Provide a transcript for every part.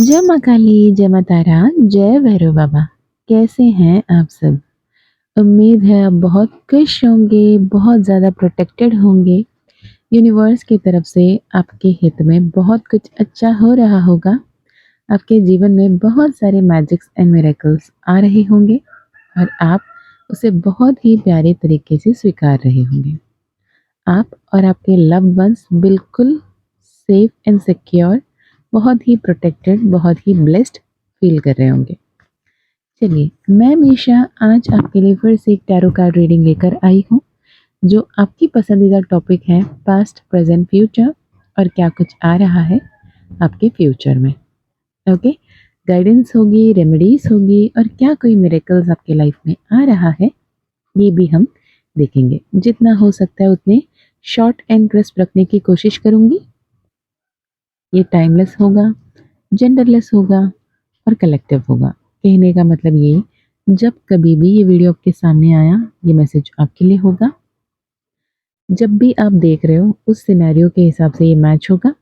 जय माँ काली, जय माँ तारा, जय भैरव बाबा। कैसे हैं आप सब? उम्मीद है आप बहुत खुश होंगे, बहुत ज़्यादा प्रोटेक्टेड होंगे। यूनिवर्स की तरफ से आपके हित में बहुत कुछ अच्छा हो रहा होगा। आपके जीवन में बहुत सारे मैजिक्स एंड मिरेकल्स आ रहे होंगे और आप उसे बहुत ही प्यारे तरीके से स्वीकार रहे होंगे। आप और आपके लव्ड वंस बिल्कुल सेफ एंड सिक्योर, बहुत ही प्रोटेक्टेड, बहुत ही ब्लेस्ड फील कर रहे होंगे। चलिए, मैं मीशा आज आपके लिए फिर से एक टैरो कार्ड रीडिंग लेकर आई हूँ, जो आपकी पसंदीदा टॉपिक है पास्ट, प्रेजेंट, फ्यूचर और क्या कुछ आ रहा है आपके फ्यूचर में। ओके, गाइडेंस होगी, रेमेडीज होगी और क्या कोई मिरेकल्स आपके लाइफ में आ रहा है, ये भी हम देखेंगे। जितना हो सकता है उतने शॉर्ट एंड क्रिस्प रखने की कोशिश करूँगी। ये टाइमलेस होगा, जेंडरलेस होगा और कलेक्टिव होगा। कहने का मतलब ये, जब कभी भी ये वीडियो आपके सामने आया, ये मैसेज आपके लिए होगा। जब भी आप देख रहे हो, उस सिनेरियो के हिसाब से ये मैच होगा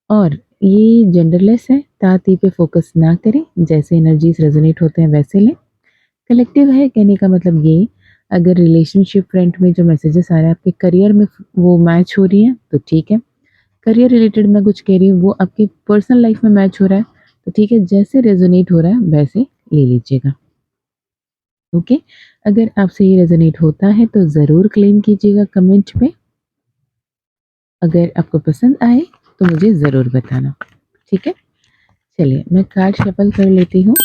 और ये जेंडरलेस है, ताती पे फोकस ना करें, जैसे एनर्जीज रेजोनेट होते हैं वैसे लें। कलेक्टिव है, कहने का मतलब ये, अगर रिलेशनशिप फ्रंट में जो मैसेजेस आ रहे हैं आपके करियर में वो मैच हो रही हैं तो ठीक है। करियर रिलेटेड मैं कुछ कह रही हूँ वो आपकी पर्सनल लाइफ में मैच हो रहा है तो ठीक है, जैसे रेजोनेट हो रहा है वैसे ले लीजिएगा। ओके, अगर आपसे ये रेजोनेट होता है तो ज़रूर क्लेम कीजिएगा कमेंट में। अगर आपको पसंद आए तो मुझे ज़रूर बताना, ठीक है। चलिए, मैं कार्ड शफल कर लेती हूँ।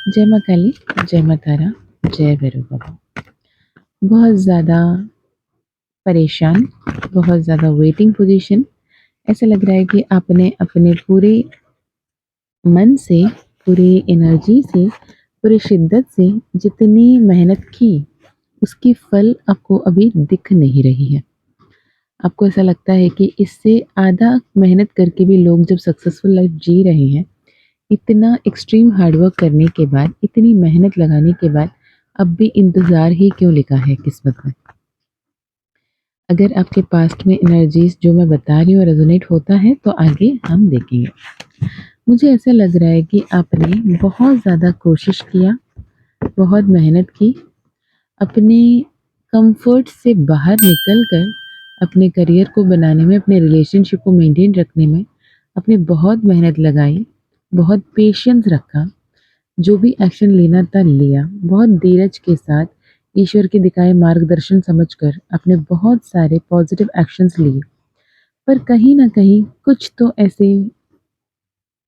जय माँ काली, जय माँ तारा, जय भैरव बाबा। बहुत ज़्यादा परेशान, बहुत ज़्यादा वेटिंग पोजीशन। ऐसा लग रहा है कि आपने अपने पूरे मन से, पूरी एनर्जी से, पूरी शिद्दत से जितनी मेहनत की, उसकी फल आपको अभी दिख नहीं रही है। आपको ऐसा लगता है कि इससे आधा मेहनत करके भी लोग जब सक्सेसफुल लाइफ जी रहे हैं, इतना एक्सट्रीम हार्ड वर्क करने के बाद, इतनी मेहनत लगाने के बाद, अब भी इंतज़ार ही क्यों लिखा है किस्मत में। अगर आपके पास्ट में एनर्जीज जो मैं बता रही हूँ रेजोनेट होता है तो आगे हम देखेंगे। मुझे ऐसा लग रहा है कि आपने बहुत ज़्यादा कोशिश किया, बहुत मेहनत की, अपने कंफर्ट से बाहर निकल कर अपने करियर को बनाने में, अपने रिलेशनशिप को मेंटेन रखने में आपने बहुत मेहनत लगाई, बहुत पेशेंस रखा, जो भी एक्शन लेना था लिया, बहुत धीरज के साथ ईश्वर के दिखाए मार्गदर्शन समझकर आपने बहुत सारे पॉजिटिव एक्शंस लिए। पर कहीं न कहीं कुछ तो ऐसे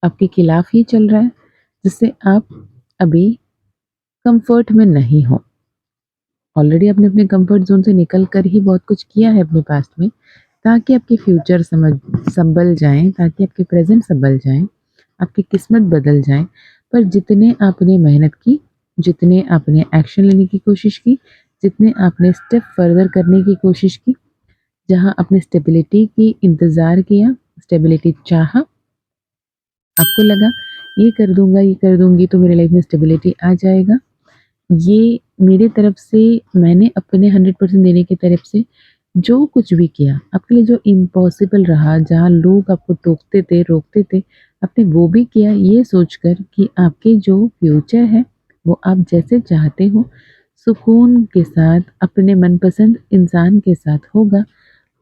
आपके खिलाफ ही चल रहा है, जिससे आप अभी कंफर्ट में नहीं हो। ऑलरेडी आपने अपने कंफर्ट ज़ोन से निकल कर ही बहुत कुछ किया है अपने पास्ट में, ताकि आपके फ्यूचर संभल जाएँ, ताकि आपके प्रेज़ेंट संभल जाएँ, आपकी किस्मत बदल जाए। पर जितने आपने मेहनत की, जितने आपने एक्शन लेने की कोशिश की, जितने आपने स्टेप फर्दर करने की कोशिश की, जहाँ आपने स्टेबिलिटी की इंतज़ार किया, स्टेबिलिटी चाहा, आपको लगा ये कर दूँगा, ये कर दूँगी तो मेरी लाइफ़ में स्टेबिलिटी आ जाएगा। ये मेरी तरफ से, मैंने अपने 100% देने की तरफ से जो कुछ भी किया, आपके लिए जो इम्पॉसिबल रहा, जहाँ लोग आपको टोकते थे, रोकते थे, आपने वो भी किया ये सोचकर कि आपके जो फ्यूचर है, वो आप जैसे चाहते हो, सुकून के साथ, अपने मनपसंद इंसान के साथ होगा।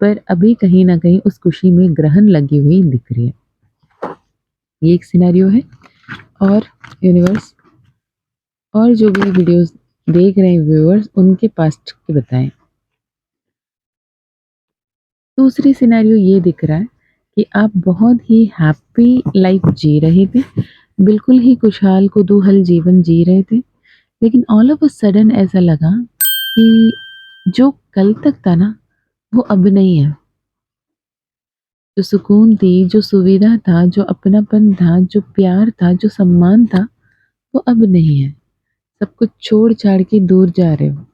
पर अभी कहीं न कहीं उस खुशी में ग्रहण लगी हुई दिख रही है। ये एक सिनेरियो है और यूनिवर्स और जो भी वीडियोज़ देख रहे हैं व्यूअर्स, उनके पास्ट की बताएँ। दूसरी सिनेरियो ये दिख रहा है कि आप बहुत ही हैप्पी लाइफ जी रहे थे, बिल्कुल ही खुशहाल कुतूहल जीवन जी रहे थे, लेकिन ऑल ऑफ अ सडन ऐसा लगा कि जो कल तक था ना, वो अब नहीं है। जो सुकून थी, जो सुविधा था, जो अपनापन था, जो प्यार था, जो सम्मान था, वो अब नहीं है। सब कुछ छोड़-छाड़ के दूर जा रहे हो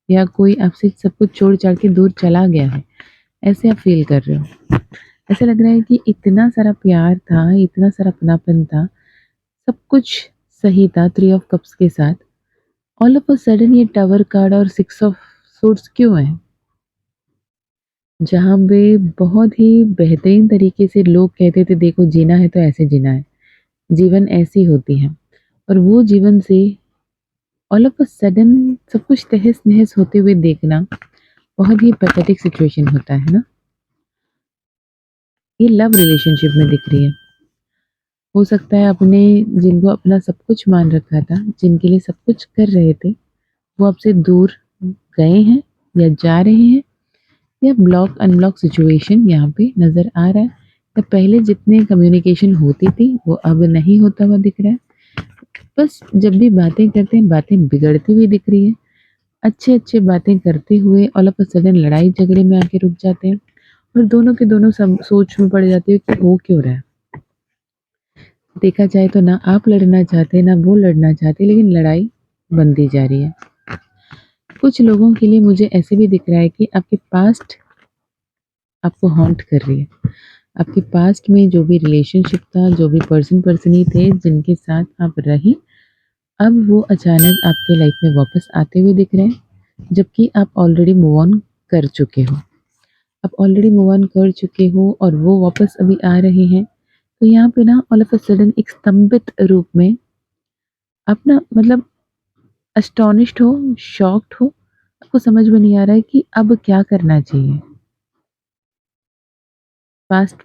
या कोई आपसे सब कुछ छोड़-छाड़ के दूर चला गया है, ऐसे आप फ़ील कर रहे हो। ऐसा लग रहा है कि इतना सारा प्यार था, इतना सारा अपनापन था, सब कुछ सही था 3 ऑफ कप्स के साथ। ऑल ऑफ अ सडन ये टावर कार्ड और 6 ऑफ सूट्स क्यों है? जहाँ पे बहुत ही बेहतरीन तरीके से लोग कहते थे देखो जीना है तो ऐसे जीना है। जीवन ऐसी होती है और वो जीवन से ऑल ऑफ अ सडन सब कुछ तहस-नहस होते हुए देखना बहुत ही पैथेटिक सिचुएशन होता है ना? ये लव रिलेशनशिप में दिख रही है। हो सकता है आपने जिनको अपना सब कुछ मान रखा था, जिनके लिए सब कुछ कर रहे थे, वो आपसे दूर गए हैं या जा रहे हैं या ब्लॉक अनब्लॉक सिचुएशन यहाँ पे नज़र आ रहा है। या पहले जितने कम्युनिकेशन होती थी, वो अब नहीं होता हुआ दिख रहा है। बस जब भी बातें करते हैं, बातें बिगड़ती हुई दिख रही है। अच्छे-अच्छे बातें करते हुए ऑल ऑफ अ सडन लड़ाई-झगड़े में आके रुक जाते हैं और दोनों के दोनों सब सोच में पड़ जाते हैं कि हो क्यों रहा है। देखा जाए तो ना आप लड़ना चाहते, ना वो लड़ना चाहते, लेकिन लड़ाई बनती जा रही है। कुछ लोगों के लिए मुझे ऐसे भी दिख रहा है कि आपके पास्ट आपको हॉन्ट कर रही है। आपके पास्ट में जो भी रिलेशनशिप था, जो भी पर्सन-पर्सनी थे जिनके साथ आप रहीं, अब वो अचानक आपके लाइफ में वापस आते हुए दिख रहे हैं, जबकि आप ऑलरेडी मूव ऑन कर चुके हो। आप ऑलरेडी मूव ऑन कर चुके हो और वो वापस अभी आ रहे हैं। तो यहाँ पे ना ऑल ऑफ अ सडन एक स्तंभित रूप में आप ना मतलब एस्टोनिश्ड हो, शॉक्ड हो, आपको समझ में नहीं आ रहा है कि अब क्या करना चाहिए। पास्ट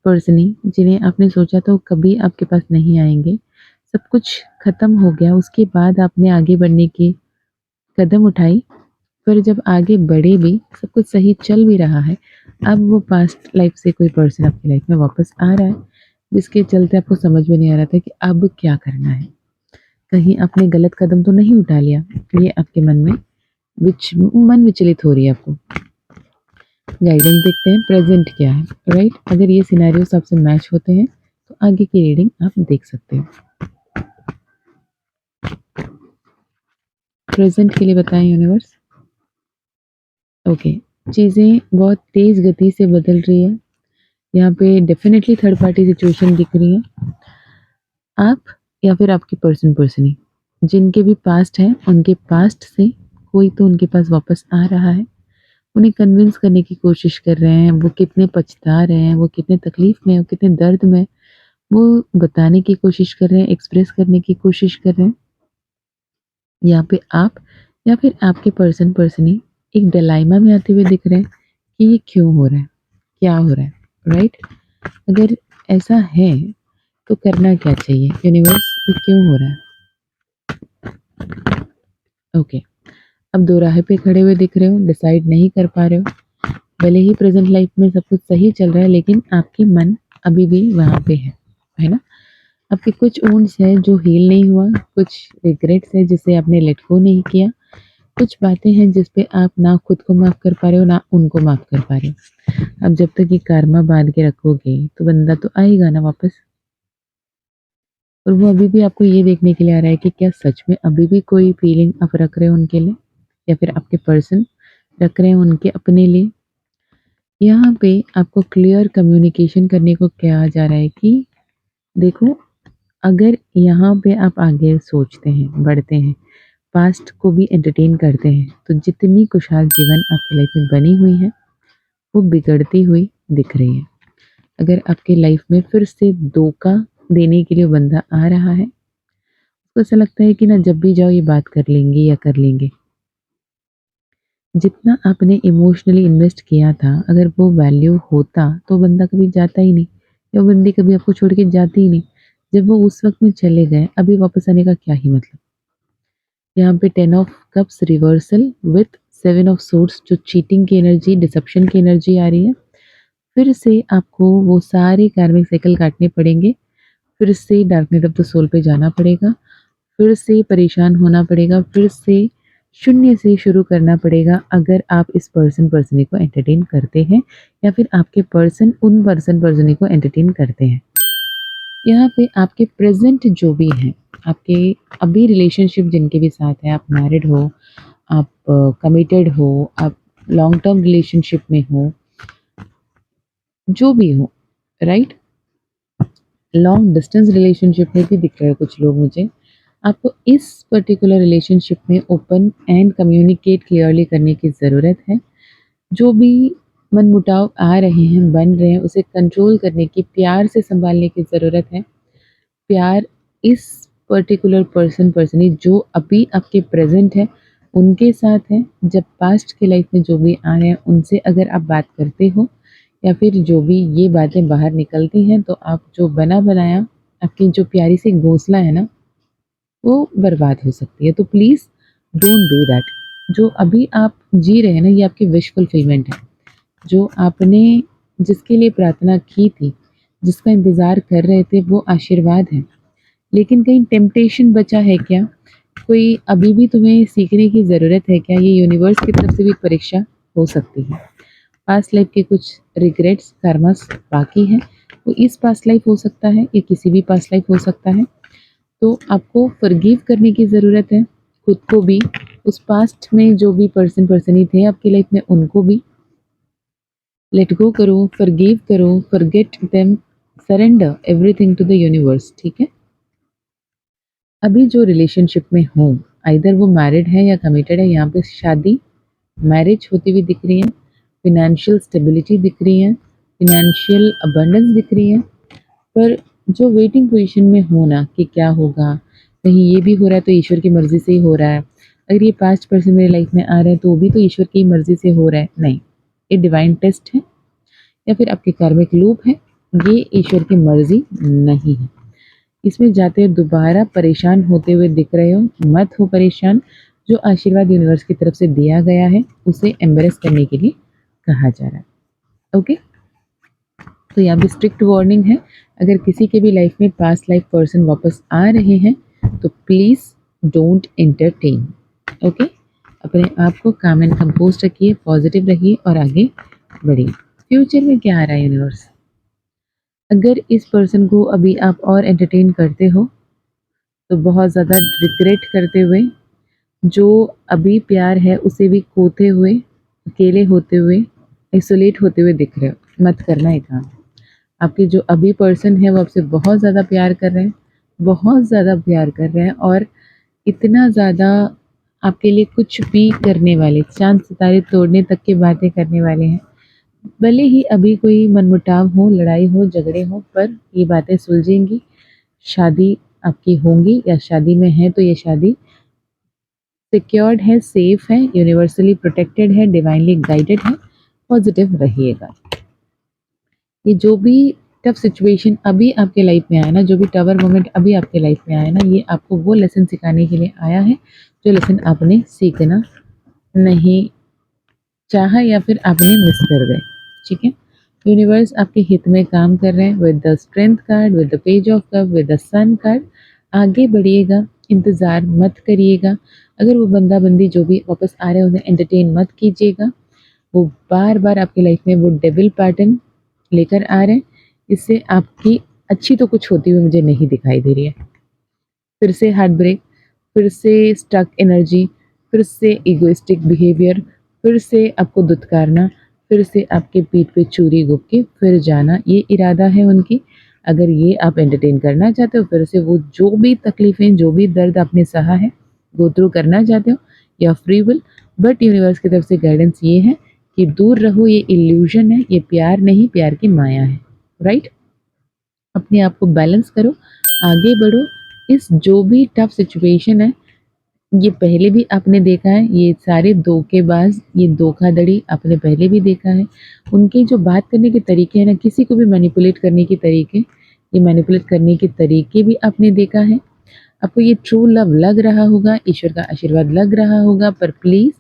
पर्सनी जिन्हें आपने सोचा था वो कभी आपके पास नहीं आएँगे, सब कुछ खत्म हो गया, उसके बाद आपने आगे बढ़ने की कदम उठाई, पर जब आगे बढ़े भी, सब कुछ सही चल भी रहा है, अब वो पास्ट लाइफ से कोई पर्सन आपकी लाइफ में वापस आ रहा है, जिसके चलते आपको समझ में नहीं आ रहा था कि अब क्या करना है। कहीं आपने गलत कदम तो नहीं उठा लिया, ये आपके मन में मन विचलित हो रही है आपको। गाइडेंस देखते हैं प्रेज़ेंट क्या है, राइट? अगर ये सिनेरियोज़ आपसे मैच होते हैं, तो आगे की रीडिंग आप देख सकते हो। प्रेज़ेंट के लिए बताएँ यूनिवर्स। ओके, चीज़ें बहुत तेज़ गति से बदल रही है। यहाँ पे डेफ़िनेटली थर्ड पार्टी सिचुएशन दिख रही है। आप या फिर आपकी पर्सनी, जिनके भी पास्ट हैं, उनके पास्ट से कोई तो उनके पास वापस आ रहा है। उन्हें कन्विंस करने की कोशिश कर रहे हैं, वो कितने पछता रहे हैं, वो कितने तकलीफ़ में हैं, वो कितने दर्द में हैं, वो बताने की कोशिश कर रहे हैं, एक्सप्रेस करने की कोशिश कर रहे हैं। यहाँ पे आप या फिर आपके पर्सनी एक डायलेमा में आते हुए दिख रहे हैं कि ये क्यों हो रहा है? क्या हो रहा है? राइट? अगर ऐसा है, तो करना क्या चाहिए? यूनिवर्स ये क्यों हो रहा है? ओके, अब दोराहे पे खड़े हुए दिख रहे हो, डिसाइड नहीं कर पा रहे हो। भले ही प्रेज़ेंट लाइफ़ में सब कुछ सही चल रहा है, लेकिन आपकी मन अभी भी वहाँ पे है ना? आपके कुछ वुंड्स हैं जो हील नहीं हुआ, कुछ रिग्रेट्स हैं जिसे आपने लेट गो नहीं किया, कुछ बातें हैं जिस पे आप ना खुद को माफ़ कर पा रहे हो, ना उनको माफ़ कर पा रहे हो। अब जब तक ये कर्मा बाँध के रखोगे, तो बंदा तो आएगा ना वापस और वो अभी भी आपको ये देखने के लिए आ रहा है कि क्या सच में अभी भी कोई फीलिंग आप रख रहे हो उनके लिए या फिर आपके पर्सन रख रहे हैं उनके अपने लिए। यहाँ पे आपको क्लियर कम्युनिकेशन करने को कहा जा रहा है कि देखो, अगर यहाँ पे आप आगे सोचते हैं, बढ़ते हैं, पास्ट को भी एंटरटेन करते हैं, तो जितनी खुशहाल जीवन आपकी लाइफ में बनी हुई है, वो बिगड़ती हुई दिख रही है। अगर आपकी लाइफ में फिर से धोखा देने के लिए बंदा आ रहा है, तो ऐसा लगता है कि ना जब भी जाओ ये बात कर लेंगे या कर लेंगे। जितना आपने इमोशनली इन्वेस्ट किया था, अगर वो वैल्यू होता, तो बंदा कभी जाता ही नहीं या वो बंदी कभी आपको छोड़ के जाती ही नहीं। जब वो उस वक़्त में चले गए, अभी वापस आने का क्या ही मतलब? यहाँ पे 10 of cups reversal with 7 of swords जो चीटिंग की एनर्जी, डिसेप्शन की एनर्जी आ रही है। फिर से आपको वो सारे कार्मिक साइकिल काटने पड़ेंगे। फिर से dark night of the soul पे जाना पड़ेगा। फिर से परेशान होना पड़ेगा। फिर से शून्य से शुरू करना पड़ेगा अगर आप इस पर्सनी को एंटरटेन करते हैं या फिर आपके पर्सन उन पर्सनी को एंटरटेन करते हैं। यहाँ पे आपके प्रेज़ेंट जो भी हैं, आपके अभी रिलेशनशिप जिनके भी साथ है, आप मैरिड हो, आप कमिटेड हो, आप लॉन्ग टर्म रिलेशनशिप में हो, जो भी हो, राइट? लॉन्ग डिस्टेंस रिलेशनशिप में भी दिख रहे हैं कुछ लोग मुझे। आपको इस पर्टिकुलर रिलेशनशिप में ओपन एंड कम्युनिकेट क्लियरली करने की ज़रूरत है। जो भी मनमुटाव आ रहे हैं, बन रहे हैं, उसे कंट्रोल करने की, प्यार से सँभालने की ज़रूरत है। प्यार इस पर्टिकुलर पर्सन जो अभी आपके प्रेज़ेंट है, उनके साथ है। जब पास्ट की लाइफ़ में जो भी आ रहे हैं, उनसे अगर आप बात करते हो या फिर जो भी ये बातें बाहर निकलती हैं, तो आप जो बना-बनाया आपकी जो प्यारी सी घोंसला है ना, वो बर्बाद हो सकती है। तो प्लीज़ डोंट डू दैट। जो अभी आप जी रहे हैं ना, ये आपकी विश फुलफिलमेंट है। जो आपने जिसके लिए प्रार्थना की थी, जिसका इंतज़ार कर रहे थे, वो आशीर्वाद है। लेकिन कहीं टेम्पटेशन बचा है क्या? कोई अभी भी तुम्हें सीखने की ज़रूरत है क्या? ये यूनिवर्स की तरफ से भी परीक्षा हो सकती है। पास्ट लाइफ़ के कुछ रिग्रेट्स, कर्मस बाकी हैं। वो इस पास्ट लाइफ़ हो सकता है, ये किसी भी पास्ट लाइफ़ हो सकता है। तो आपको फ़ॉरगिव करने की ज़रूरत है, खुद को भी, उस पास्ट में जो भी पर्सनी थे आपकी लाइफ़ में, उनको भी। लेट गो करो, फ़ॉरगिव करो, forget them, surrender everything to the universe, ठीक है? अभी जो रिलेशनशिप में हो, आइदर वो मैरिड है या कमिटेड है, यहाँ पे शादी, मैरिज होती हुई दिख रही है, फ़ाइनेंशियल स्टेबिलिटी दिख रही है, फ़ाइनेंशियल अबंडेंस दिख रही है। पर जो वेटिंग पोज़ीशन में हो ना कि क्या होगा, कहीं ये भी हो रहा है तो ईश्वर की मर्ज़ी से ही हो रहा है। अगर ये पास्ट पर्सन मेरी लाइफ़ में आ रहे हैं तो वो भी तो ईश्वर की मर्ज़ी से हो रहा है, नहीं। ये डिवाइन टेस्ट है या फिर आपके कार्मिक लूप है, ये ईश्वर की मर्ज़ी नहीं है। इसमें जाते हुए दोबारा परेशान होते हुए दिख रहे हो, मत हो परेशान। जो आशीर्वाद यूनिवर्स की तरफ से दिया गया है, उसे एम्ब्रेस करने के लिए कहा जा रहा है। ओके? तो यहाँ पे स्ट्रिक्ट वार्निंग है, अगर किसी के भी लाइफ में पास्ट लाइफ पर्सन वापस आ रहे हैं, तो प्लीज़ डोंट एंटरटेन। ओके? अपने आप को काम एंड कंपोज़्ड रखिए, पॉज़िटिव रहिए और आगे बढ़िए। फ्यूचर में क्या आ रहा है यूनिवर्स? अगर इस पर्सन को अभी आप और एंटरटेन करते हो, तो बहुत ज़्यादा रिग्रेट करते हुए, जो अभी प्यार है उसे भी खोते हुए, अकेले होते हुए, आइसोलेट होते हुए दिख रहे हो। मत करना ये काम। आपके जो अभी पर्सन है वो आपसे बहुत ज़्यादा प्यार कर रहे हैं, बहुत ज़्यादा प्यार कर रहे हैं और इतना ज़्यादा आपके लिए कुछ भी करने वाले, चाँद सितारे तोड़ने तक की बातें करने वाले हैं। भले ही अभी कोई मनमुटाव हो, लड़ाई हो, झगड़े हों, पर ये बातें सुलझेंगी, शादी आपकी होंगी या शादी में हैं तो ये शादी सिक्योर्ड है, सेफ है, यूनिवर्सली प्रोटेक्टेड है, डिवाइनली गाइडेड है, पॉज़िटिव रहिएगा। ये जो भी टफ सिचुएशन अभी आपके लाइफ में आया ना, जो भी टावर मोमेंट अभी आपके लाइफ में आया ना, ये आपको वो लेसन सिखाने के लिए आया है, जो लेसन आपने सीखना नहीं चाहा या फिर आपने मिस कर गए, ठीक है? यूनिवर्स आपके हित में काम कर रहे हैं with the strength card, with the page of cup, with the sun card. आगे बढ़िएगा, इंतज़ार मत करिएगा। अगर वो बंदा-बंदी जो भी वापस आ रहे हैं, उन्हें एंटरटेन मत कीजिएगा। वो बार-बार आपकी लाइफ में वो डेविल पैटर्न लेकर आ रहे हैं, इससे आपकी अच्छी तो कुछ होती हुई मुझे नहीं दिखाई दे रही है। फिर से हार्ट ब्रेक, फिर से स्टक एनर्जी, फिर से इगोइस्टिक बिहेवियर, फिर से आपको दुत्कारना, फिर से आपके पीठ पे छुरी घुप के फिर जाना, ये इरादा है उनकी। अगर ये आप एंटरटेन करना चाहते हो, फिर से वो जो भी तकलीफ़ें, जो भी दर्द आपने सहा है, गो थ्रू करना चाहते हो, you are free will. But universe की तरफ से गाइडेंस ये है कि दूर रहो, ये इल्यूज़न है, ये प्यार नहीं, प्यार की माया है, राइट? अपने आप को बैलेंस करो, आगे बढ़ो। इस जो भी टफ सिचुएशन है, ये पहले भी आपने देखा है, ये सारे धोखेबाज़, ये धोखाधड़ी आपने पहले भी देखा है। उनके जो बात करने के तरीके हैं ना, किसी को भी मैनिपुलेट करने के तरीके, ये मैनिपुलेट करने के तरीके भी आपने देखा है। आपको ये ट्रू लव लग रहा होगा, ईश्वर का आशीर्वाद लग रहा होगा, पर please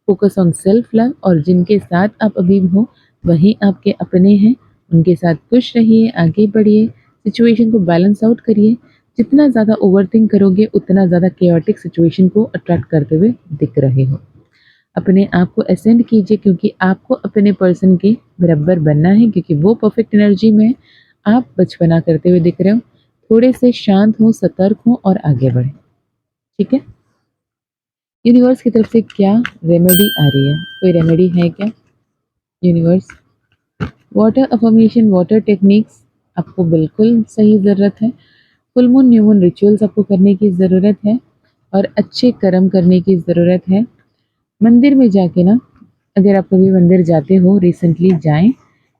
focus on self love और जिनके साथ आप अभी हो, वही आपके अपने हैं। उनके साथ खुश रहिए, आगे बढ़िए, सिचुएशन को बैलेंस आउट करिए। जितना ज़्यादा ओवरथिंक करोगे, उतना ज़्यादा केओटिक सिचुएशन को अट्रैक्ट करते हुए दिख रहे हो। अपने आप को असेंड कीजिए क्योंकि आपको अपने पर्सन के बराबर बनना है क्योंकि वो परफेक्ट एनर्जी में है, आप बचपना करते हुए दिख रहे हो। थोड़े से शांत हों, सतर्क हों और आगे बढ़ें, ठीक है? यूनिवर्स की तरफ से क्या रेमेडी आ रही है? कोई रेमेडी है क्या? Universe, water affirmation, water techniques आपको बिल्कुल सही ज़रूरत है। Full moon, new moon rituals आपको करने की ज़रूरत है और अच्छे कर्म करने की ज़रूरत है। मंदिर में जाके ना, अगर आप कभी मंदिर जाते हो, रिसेंटली जाएँ,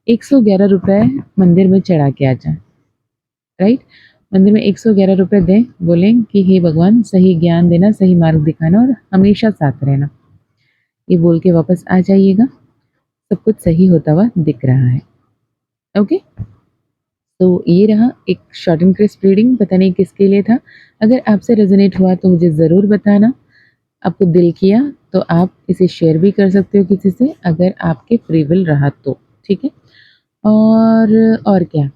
₹111 मंदिर में चढ़ा के आ जाएँ, राइट? मंदिर में 111 रुपए दें, बोलें कि हे भगवान सही ज्ञान देना, सही मार्ग दिखाना और हमेशा साथ रहना। ये बोल के वापस आ जाइएगा, सब कुछ सही होता हुआ दिख रहा है। ओके? तो ये रहा एक शॉर्ट एंड क्रिस्प रीडिंग, पता नहीं किसके लिए था। अगर आपसे रेज़ोनेट हुआ तो मुझे ज़रूर बताना। आपको दिल किया तो आप इसे शेयर भी कर सकते हो किसी से, अगर आपके फ्री विल रहा तो, ठीक है? और क्या,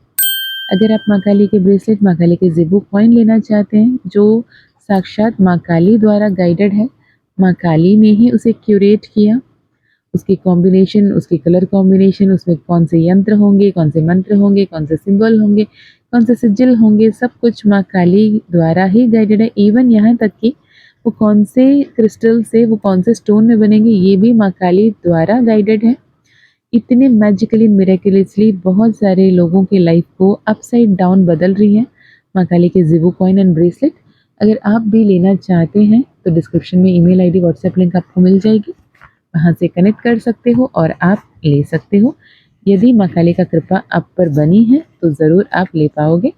अगर आप माँ काली के ब्रेसलेट, माँ काली के ज़ेबू कॉइन लेना चाहते हैं, जो साक्षात माँ काली द्वारा गाइडेड है, माँ काली ने ही उसे क्यूरेट किया, उसकी कॉम्बिनेशन, उसकी कलर कॉम्बिनेशन, उसमें कौन से यंत्र होंगे, कौन से मंत्र होंगे, कौन से सिंबल होंगे, कौन से सिजिल होंगे, सब कुछ माँ काली द्वारा ही गाइडेड है। इवन यहाँ तक कि वो कौन से क्रिस्टल से, वो कौन से स्टोन में बनेंगे, ये भी माँ काली द्वारा गाइडेड है। इतने मैजिकली, मिरेकलसली बहुत सारे लोगों की लाइफ को अपसाइड डाउन बदल रही है माँ काली के ज़ेबू कॉइन एंड ब्रेसलेट। अगर आप भी लेना चाहते हैं तो डिस्क्रिप्शन में ईमेल आईडी, व्हाट्सएप लिंक आपको मिल जाएगी, वहाँ से कनेक्ट कर सकते हो और आप ले सकते हो। यदि माँ काली का कृपा आप पर बनी है तो ज़रूर आप ले पाओगे।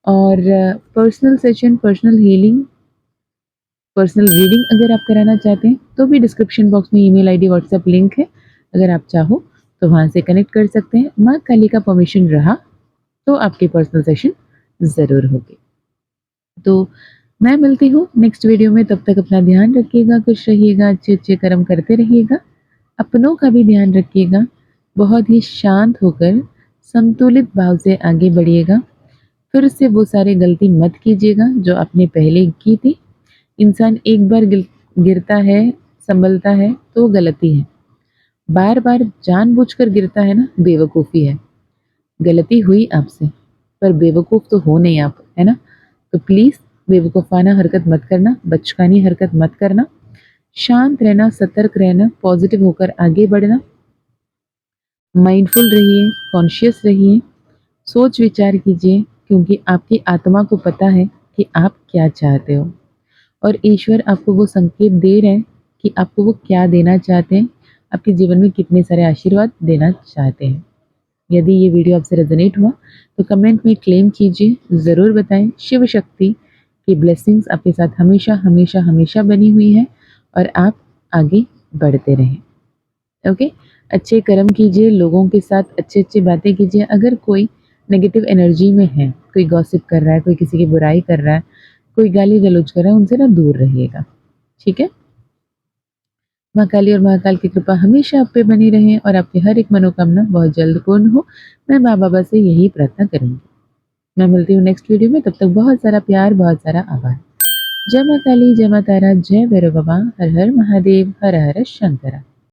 और personal session, personal healing, personal reading अगर आप कराना चाहते हैं तो भी डिस्क्रिप्शन बॉक्स में ईमेल आईडी, व्हाट्सएप लिंक है, अगर आप चाहो तो वहाँ से कनेक्ट कर सकते हैं। माँ काली का परमिशन रहा तो आपके पर्सनल सेशन ज़रूर होगी। तो मैं मिलती हूँ नेक्स्ट वीडियो में, तब तक अपना ध्यान रखिएगा, खुश रहिएगा, अच्छे-अच्छे कर्म करते रहिएगा, अपनों का भी ध्यान रखिएगा, बहुत ही शांत होकर संतुलित भाव से आगे बढ़िएगा। फिर से वो सारी गलती मत कीजिएगा जो आपने पहले की थी। इंसान एक बार गिरता है, संभलता है तो गलती है। बार-बार जानबूझकर गिरता है ना, बेवकूफ़ी है। गलती हुई आपसे, पर बेवकूफ़ तो हो नहीं आप, है ना? तो प्लीज़ बेवकूफ़ाना हरकत मत करना, बचकानी हरकत मत करना, शांत रहना, सतर्क रहना, पॉज़िटिव होकर आगे बढ़ना, माइंडफुल रहिए, कॉन्शियस रहिए, सोच विचार कीजिए, क्योंकि आपकी आत्मा को पता है कि आप क्या चाहते हो और ईश्वर आपको वो संकेत दे रहे हैं कि आपको वो क्या देना चाहते हैं, आपके जीवन में कितने सारे आशीर्वाद देना चाहते हैं। यदि ये वीडियो आपसे रेजोनेट हुआ तो कमेंट में क्लेम कीजिए, ज़रूर बताएं। शिव शक्ति की ब्लेसिंग्स आपके साथ हमेशा हमेशा हमेशा बनी हुई है और आप आगे बढ़ते रहें। ओके, अच्छे कर्म कीजिए, लोगों के साथ अच्छी-अच्छी बातें कीजिए। अगर कोई नेगेटिव एनर्जी में है, कोई गॉसिप कर रहा है, कोई किसी की बुराई कर रहा है, कोई गाली-गलौज कर रहा है, उनसे ना दूर रहिएगा, ठीक है? माँ काली और महाकाल की कृपा हमेशा आप पे बनी रहे और आपकी हर एक मनोकामना बहुत जल्द पूर्ण हो। मैं माँ बाबा से यही प्रार्थना करूँगी। मैं मिलती हूँ नेक्स्ट वीडियो में, तब तक बहुत सारा प्यार, बहुत सारा आभार। जय माँ काली, जय माँ तारा, जय भैरव बाबा, हर हर महादेव, हर हर शंकरा।